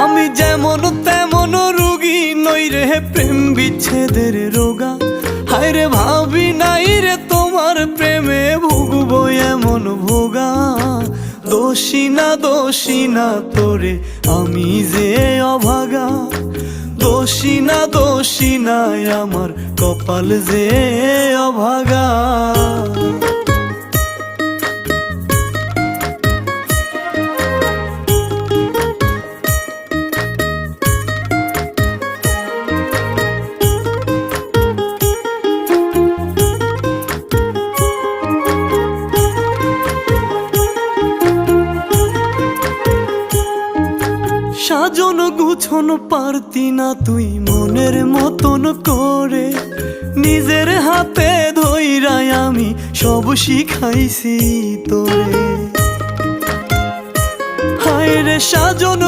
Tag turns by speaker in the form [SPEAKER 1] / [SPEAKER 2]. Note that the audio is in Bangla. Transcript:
[SPEAKER 1] আমি যেমন তেমন রোগী নই রে প্রেম বিচ্ছেদের রোগা। হায় রে ভাবি নাই রে তোমার প্রেমে ভুগবো এমন ভোগা। দোষী না তোরে আমি যে অভাগা। দোষী না আমার কপাল যে অভাগা। সাজন গুছন পারতি না তুই মনের মতন করে। নিজের হাতে ধইরাই আমি সব শিখাইছি তোরে। হায় রে সাজন